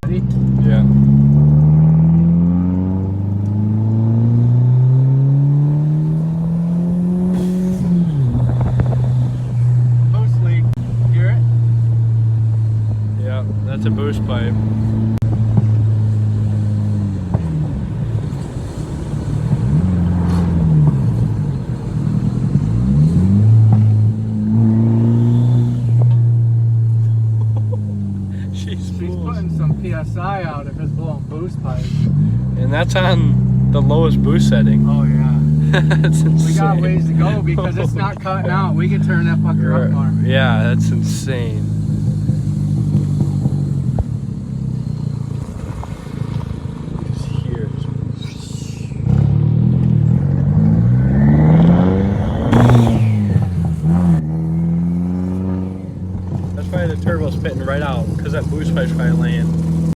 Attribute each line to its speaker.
Speaker 1: Ready?
Speaker 2: Yeah.
Speaker 1: Hose leak. Hear it?
Speaker 2: Yeah, that's a boost pipe.
Speaker 1: She's putting some PSI out if it's blowing boost pipe.
Speaker 2: And that's on the lowest boost setting.
Speaker 1: Oh yeah.
Speaker 2: That's insane.
Speaker 1: We got ways to go because it's not cutting out. We can turn that fucker up more.
Speaker 2: Yeah, that's insane.